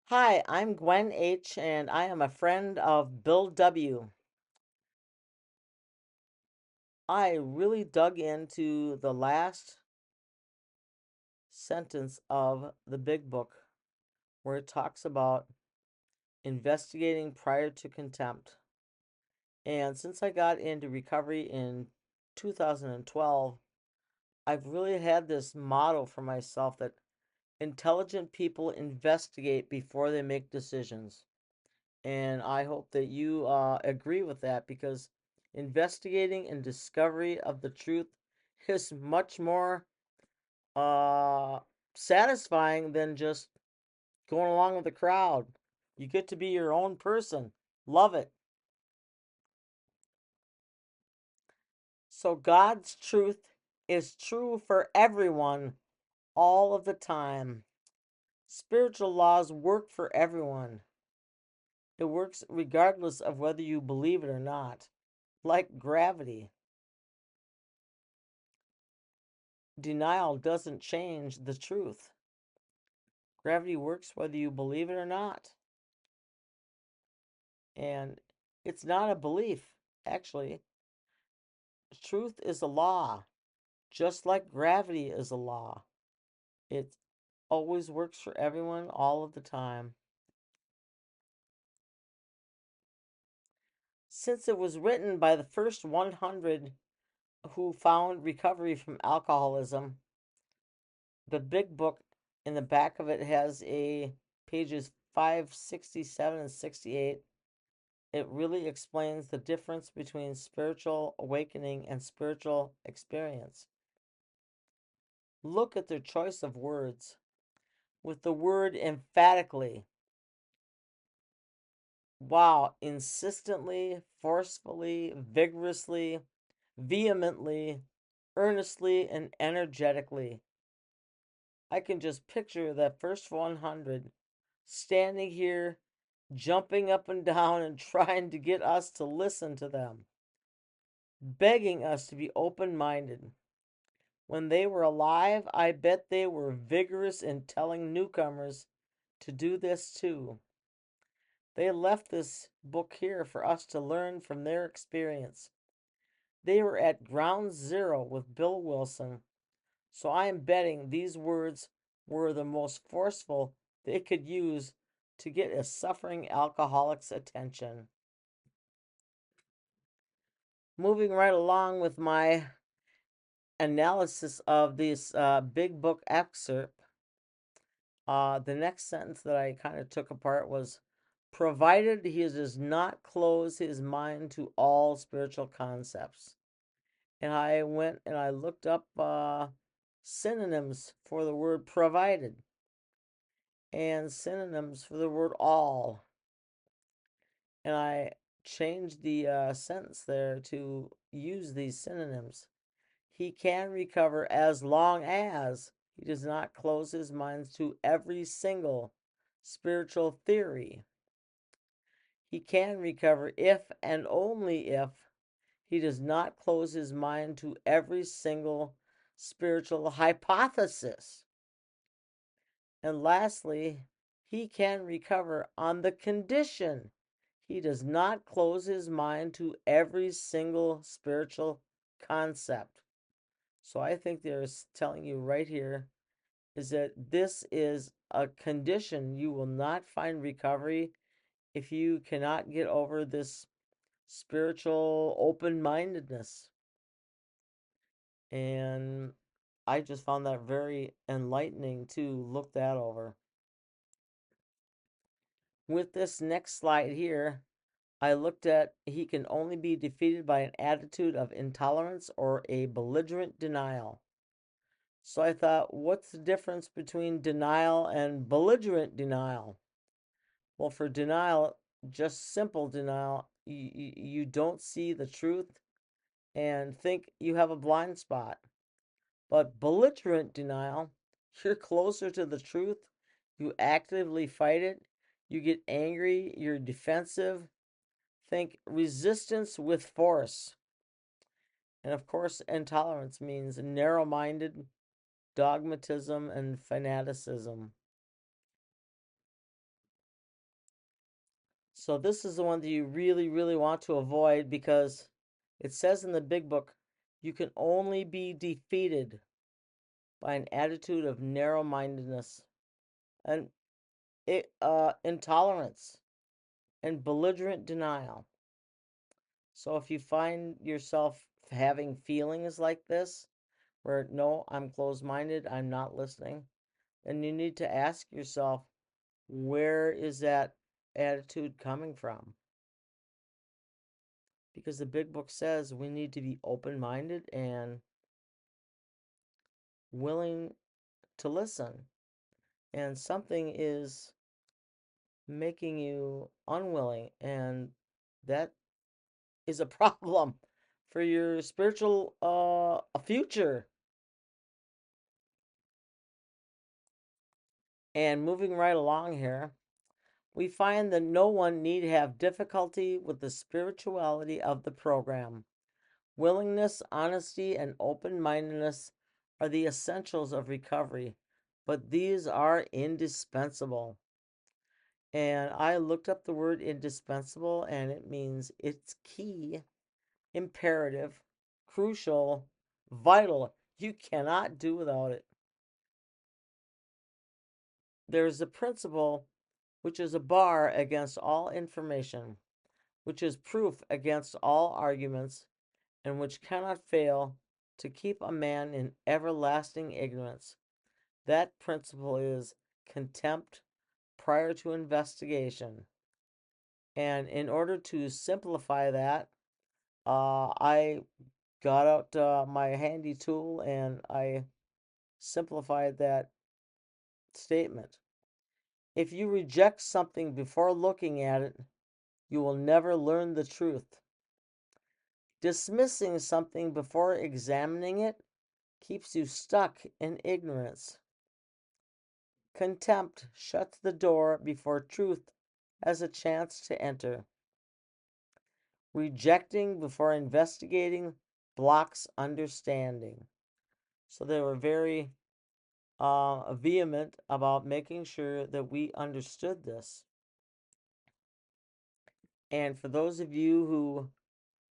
Hi, I'm Gwen H., and I am a friend of Bill W. I really dug into the last sentence of the Big Book where it talks about investigating prior to contempt. And since I got into recovery in 2012, I've really had this motto for myself that intelligent people investigate before they make decisions. And I hope that you agree with that because investigating and discovery of the truth is much more uh, satisfying than just going along with the crowd. You get to be your own person. Love it. So God's truth is true for everyone all of the time. Spiritual laws work for everyone. It works regardless of whether you believe it or not, like gravity. Denial doesn't change the truth. Gravity works whether you believe it or not. And it's not a belief, actually. Truth is a law, just like gravity is a law. It always works for everyone all of the time. Since it was written by the first 100 who found recovery from alcoholism, the big book in the back of it has a pages 567 and 68. It really explains the difference between spiritual awakening and spiritual experience. Look at their choice of words. With the word emphatically, wow, insistently, forcefully, vigorously, vehemently, earnestly, and energetically. I can just picture that first 100 standing here, jumping up and down and trying to get us to listen to them, begging us to be open minded. When they were alive, I bet they were vigorous in telling newcomers to do this too. They left this book here for us to learn from their experience. They were at ground zero with Bill Wilson, so I am betting these words were the most forceful they could use to get a suffering alcoholic's attention. Moving right along with my analysis of this big book excerpt, the next sentence that I kind of took apart was provided he does not close his mind to all spiritual concepts. And I went and I looked up synonyms for the word provided and synonyms for the word all. And I changed the sentence there to use these synonyms. He can recover as long as he does not close his mind to every single spiritual theory. He can recover if and only if he does not close his mind to every single spiritual hypothesis. And lastly, he can recover on the condition he does not close his mind to every single spiritual concept. So I think they're telling you right here is that this is a condition you will not find recovery if you cannot get over this spiritual open mindedness. And I just found that very enlightening to look that over. With this next slide here, I looked at he can only be defeated by an attitude of intolerance or a belligerent denial. So I thought, what's the difference between denial and belligerent denial? Well, for denial, just simple denial, you don't see the truth and think you have a blind spot. But belligerent denial, you're closer to the truth, you actively fight it, you get angry, you're defensive. Think resistance with force. And of course, intolerance means narrow minded dogmatism and fanaticism. So this is the one that you really, really want to avoid because it says in the big book, you can only be defeated by an attitude of narrow-mindedness and intolerance and belligerent denial. So if you find yourself having feelings like this, where no, I'm closed-minded, I'm not listening, then you need to ask yourself, where is that attitude coming from? Because the big book says we need to be open-minded and willing to listen. And something is making you unwilling, and that is a problem for your spiritual future. And moving right along here, we find that no one need have difficulty with the spirituality of the program. Willingness, honesty, and open mindedness are the essentials of recovery, but these are indispensable. And I looked up the word indispensable, and it means it's key, imperative, crucial, vital. You cannot do without it. There's a principle which is a bar against all information, which is proof against all arguments, and which cannot fail to keep a man in everlasting ignorance. That principle is contempt prior to investigation. And in order to simplify that, I got out my handy tool and I simplified that statement. If you reject something before looking at it, you will never learn the truth. Dismissing something before examining it keeps you stuck in ignorance. Contempt shuts the door before truth has a chance to enter. Rejecting before investigating blocks understanding. So they were very vehement about making sure that we understood this. And for those of you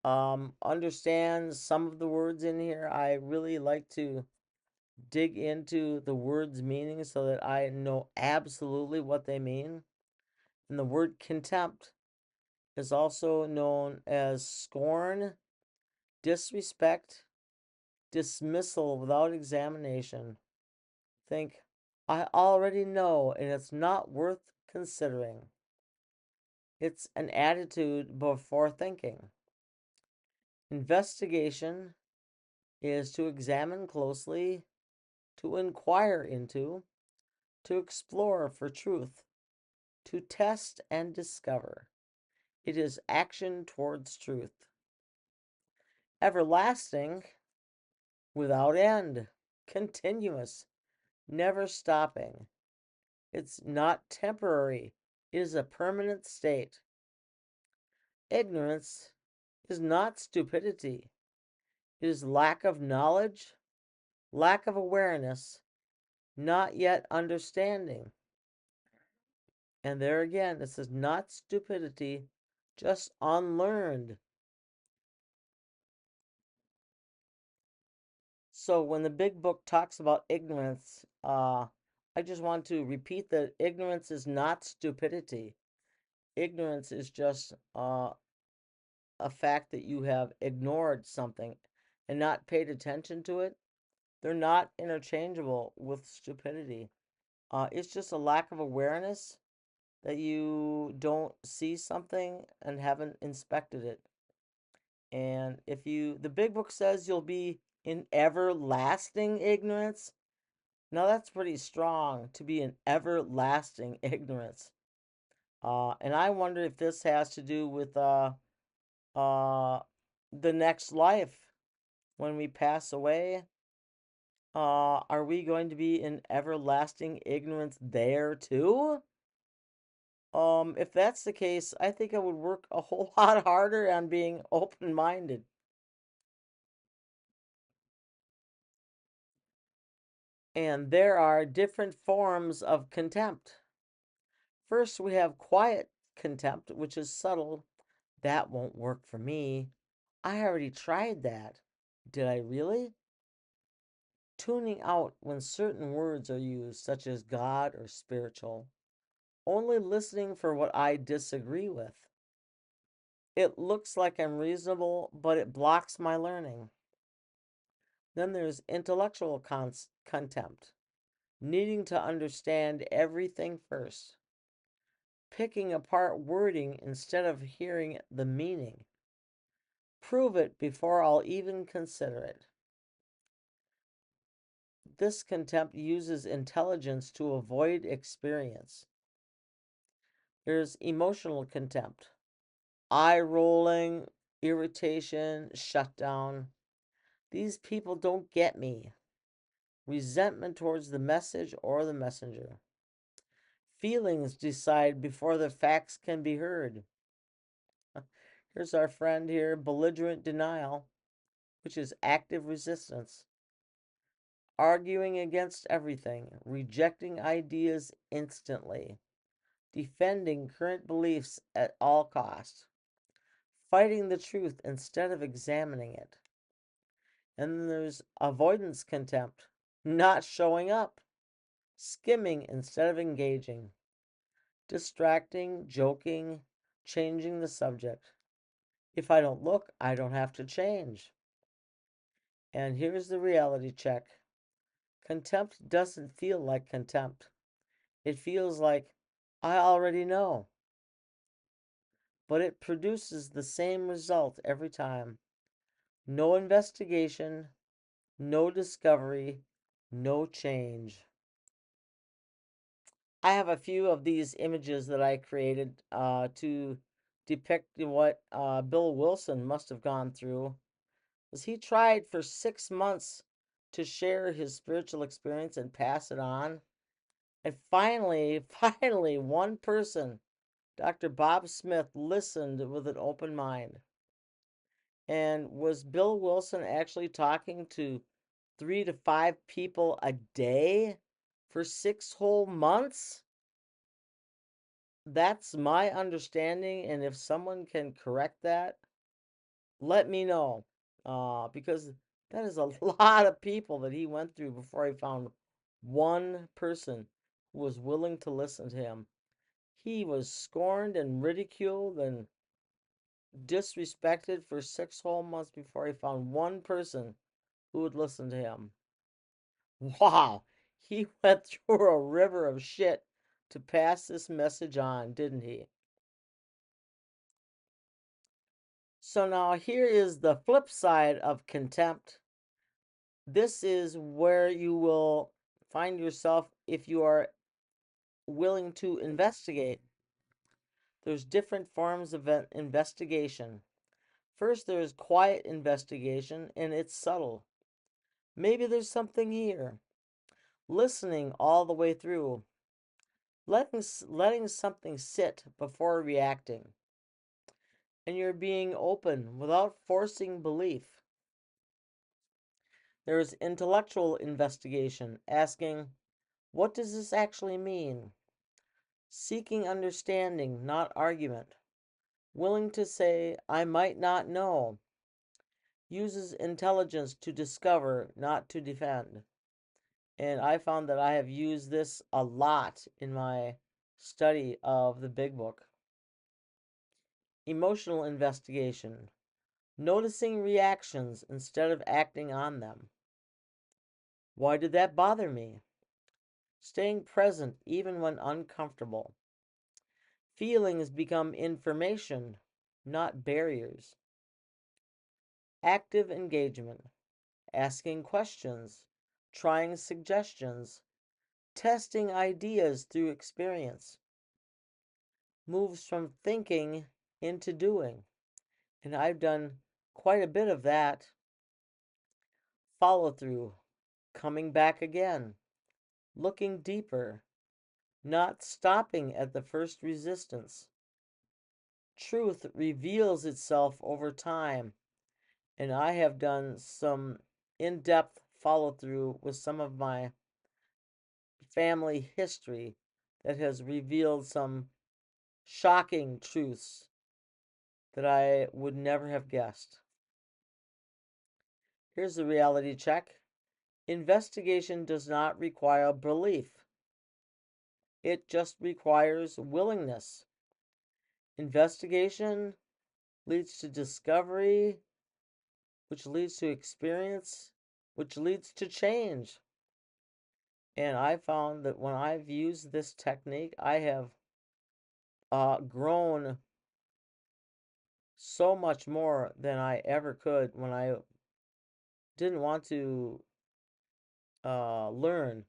who understand some of the words in here, I really like to dig into the words' meaning so that I know absolutely what they mean. And the word contempt is also known as scorn, disrespect, dismissal without examination. Think, I already know, and it's not worth considering. It's an attitude before thinking. Investigation is to examine closely, to inquire into, to explore for truth, to test and discover. It is action towards truth. Everlasting, without end, continuous, never stopping. It's not temporary, it is a permanent state. Ignorance is not stupidity, it is lack of knowledge, lack of awareness, not yet understanding. And there again, this is not stupidity, just unlearned. So when the big book talks about ignorance, I just want to repeat that ignorance is not stupidity. Ignorance is just a fact that you have ignored something and not paid attention to it. They're not interchangeable with stupidity. It's just a lack of awareness that you don't see something and haven't inspected it. And if you, the big book says you'll be in everlasting ignorance. Now that's pretty strong to be in everlasting ignorance. And I wonder if this has to do with uh, the next life when we pass away. Are we going to be in everlasting ignorance there too? If that's the case, I think I would work a whole lot harder on being open-minded. And there are different forms of contempt. First, we have quiet contempt, which is subtle. That won't work for me. I already tried that. Did I really? Tuning out when certain words are used, such as God or spiritual. Only listening for what I disagree with. It looks like I'm reasonable, but it blocks my learning. Then there's intellectual contempt, needing to understand everything first, picking apart wording instead of hearing the meaning. Prove it before I'll even consider it. This contempt uses intelligence to avoid experience. There's emotional contempt, eye rolling, irritation, shutdown. These people don't get me. Resentment towards the message or the messenger. Feelings decide before the facts can be heard. Here's our friend here, belligerent denial, which is active resistance. Arguing against everything, rejecting ideas instantly, defending current beliefs at all costs, fighting the truth instead of examining it. And then there's avoidance contempt, not showing up, skimming instead of engaging, distracting, joking, changing the subject. If I don't look, I don't have to change. And here's the reality check. Contempt doesn't feel like contempt. It feels like, I already know. But it produces the same result every time. No investigation, no discovery, no change. I have a few of these images that I created to depict what Bill Wilson must have gone through. As he tried for 6 months to share his spiritual experience and pass it on. And finally, one person, Dr. Bob Smith, listened with an open mind. And was Bill Wilson actually talking to 3 to 5 people a day for 6 whole months? That's my understanding, and if someone can correct that, let me know. Because that is a lot of people that he went through before he found one person who was willing to listen to him. He was scorned and ridiculed and disrespected for 6 whole months before he found one person who would listen to him. Wow, he went through a river of shit to pass this message on, didn't he? So now here is the flip side of contempt. This is where you will find yourself if you are willing to investigate. There's different forms of investigation. First, there's quiet investigation, and it's subtle. Maybe there's something here. Listening all the way through, letting something sit before reacting, and you're being open without forcing belief. There is intellectual investigation, asking, what does this actually mean? Seeking understanding, not argument. Willing to say, I might not know. Uses intelligence to discover, not to defend. And I found that I have used this a lot in my study of the Big Book. Emotional investigation. Noticing reactions instead of acting on them. Why did that bother me? Staying present even when uncomfortable. Feelings become information, not barriers. Active engagement. Asking questions. Trying suggestions. Testing ideas through experience. Moves from thinking into doing. And I've done quite a bit of that. Follow through. Coming back again. Looking deeper. Not stopping at the first resistance. Truth reveals itself over time, and I have done some in depth follow through with some of my family history that has revealed some shocking truths that I would never have guessed. Here's the reality check. Investigation does not require belief, it just requires willingness. Investigation leads to discovery, which leads to experience, which leads to change. And I found that when I've used this technique, I have grown so much more than I ever could when I didn't want to learn.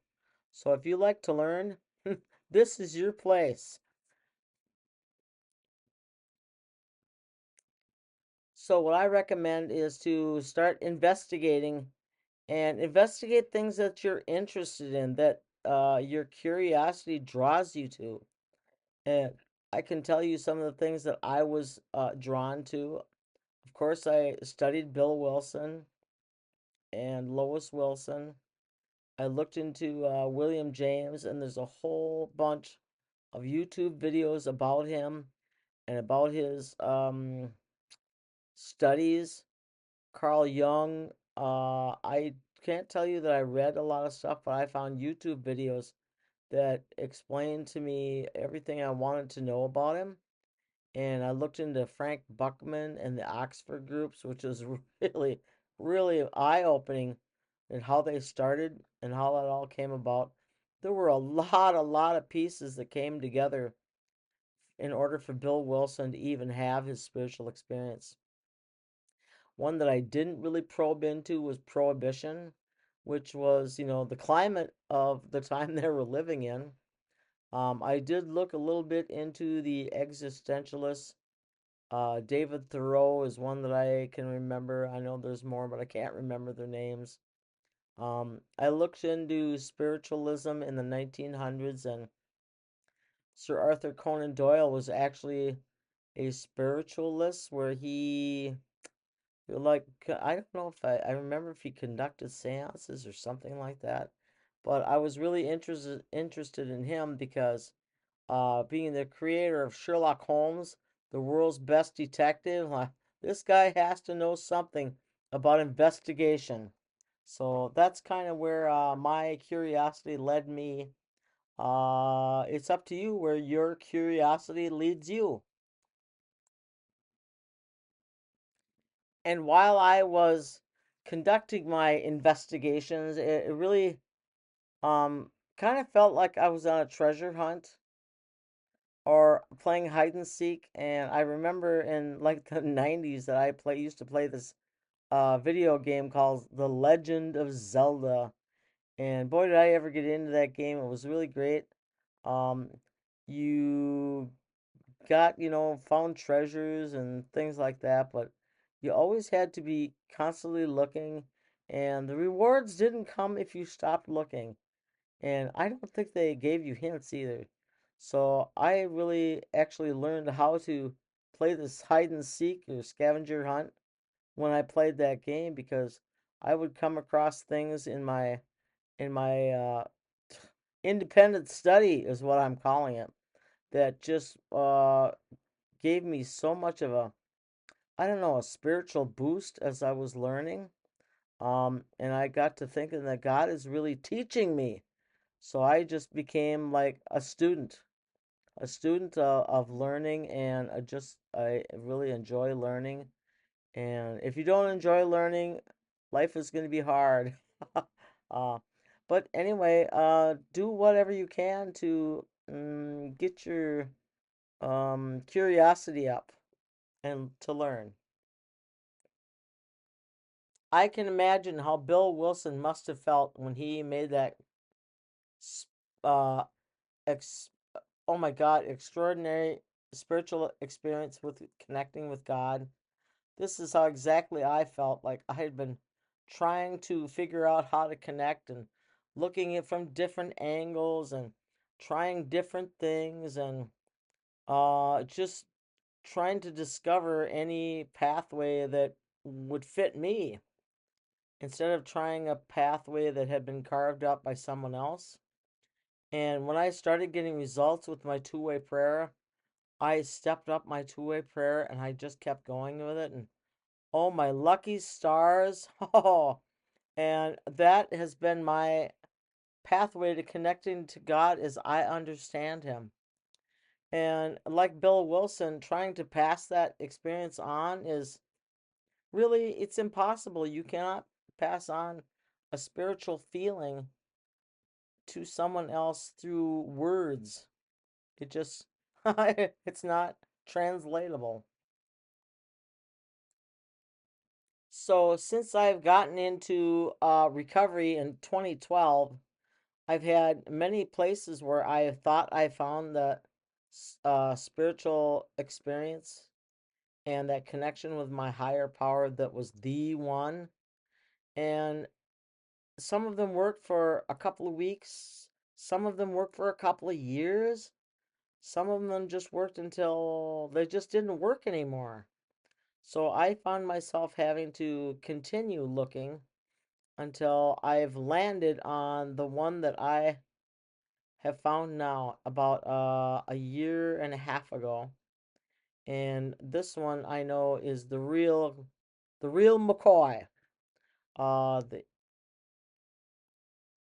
So if you like to learn, this is your place. So what I recommend is to start investigating and investigate things that you're interested in, that your curiosity draws you to. And I can tell you some of the things that I was drawn to. Of course, I studied Bill Wilson and Lois Wilson. I looked into William James, and there's a whole bunch of YouTube videos about him and about his studies. Carl Jung. I can't tell you that I read a lot of stuff, but I found YouTube videos that explained to me everything I wanted to know about him. And I looked into Frank Buckman and the Oxford groups, which is really, really eye-opening in how they started and how that all came about. There were a lot of pieces that came together in order for Bill Wilson to even have his spiritual experience. One that I didn't really probe into was prohibition, which was, the climate of the time they were living in. I did look a little bit into the existentialists. David Thoreau is one that I can remember. I know there's more, but I can't remember their names. I looked into spiritualism in the 1900s, and Sir Arthur Conan Doyle was actually a spiritualist where he, like, I don't know if I remember if he conducted seances or something like that, but I was really interested in him because being the creator of Sherlock Holmes, the world's best detective, this guy has to know something about investigation. So that's kind of where my curiosity led me. It's up to you where your curiosity leads you. And while I was conducting my investigations, it really kind of felt like I was on a treasure hunt or playing hide and seek. And I remember in like the 90s that I used to play this video game called The Legend of Zelda. And boy, did I ever get into that game. It was really great. Um, you got, found treasures and things like that, but you always had to be constantly looking, and the rewards didn't come if you stopped looking. And I don't think they gave you hints either. So I really actually learned how to play this hide and seek or scavenger hunt when I played that game, because I would come across things in my independent study is what I'm calling it, that just gave me so much of a, I don't know, a spiritual boost as I was learning. And I got to thinking that God is really teaching me. So I just became like a student of learning, and I really enjoy learning. And if you don't enjoy learning, life is going to be hard. uh, but anyway, do whatever you can to get your curiosity up and to learn. I can imagine how Bill Wilson must have felt when he made that uh, ex- oh my God, extraordinary spiritual experience with connecting with God. This is how exactly I felt. Like I had been trying to figure out how to connect and looking at from different angles and trying different things, and just trying to discover any pathway that would fit me instead of trying a pathway that had been carved up by someone else. And when I started getting results with my two-way prayer, I stepped up my two-way prayer and I just kept going with it. And oh, my lucky stars. Oh, and that has been my pathway to connecting to God as I understand Him. And like Bill Wilson, trying to pass that experience on is really, it's impossible. You cannot pass on a spiritual feeling to someone else through words. It just, it's not translatable. So since I've gotten into recovery in 2012, I've had many places where I have thought I found the spiritual experience and that connection with my higher power that was the one. And some of them worked for a couple of weeks, some of them worked for a couple of years, some of them just worked until they just didn't work anymore. So I found myself having to continue looking until I've landed on the one that I have found now about a year and a half ago. And this one I know is the real McCoy. The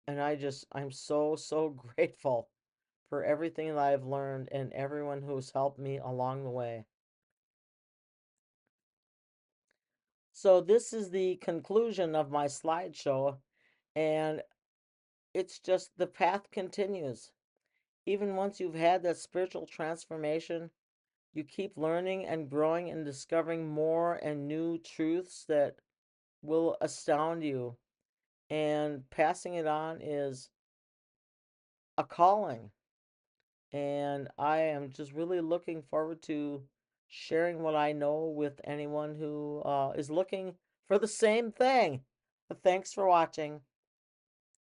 and I'm so grateful for everything that I've learned and everyone who's helped me along the way. So this is the conclusion of my slideshow, and it's just the path continues. Even once you've had that spiritual transformation, you keep learning and growing and discovering more and new truths that will astound you. And passing it on is a calling. And I am just really looking forward to sharing what I know with anyone who is looking for the same thing. Thanks for watching.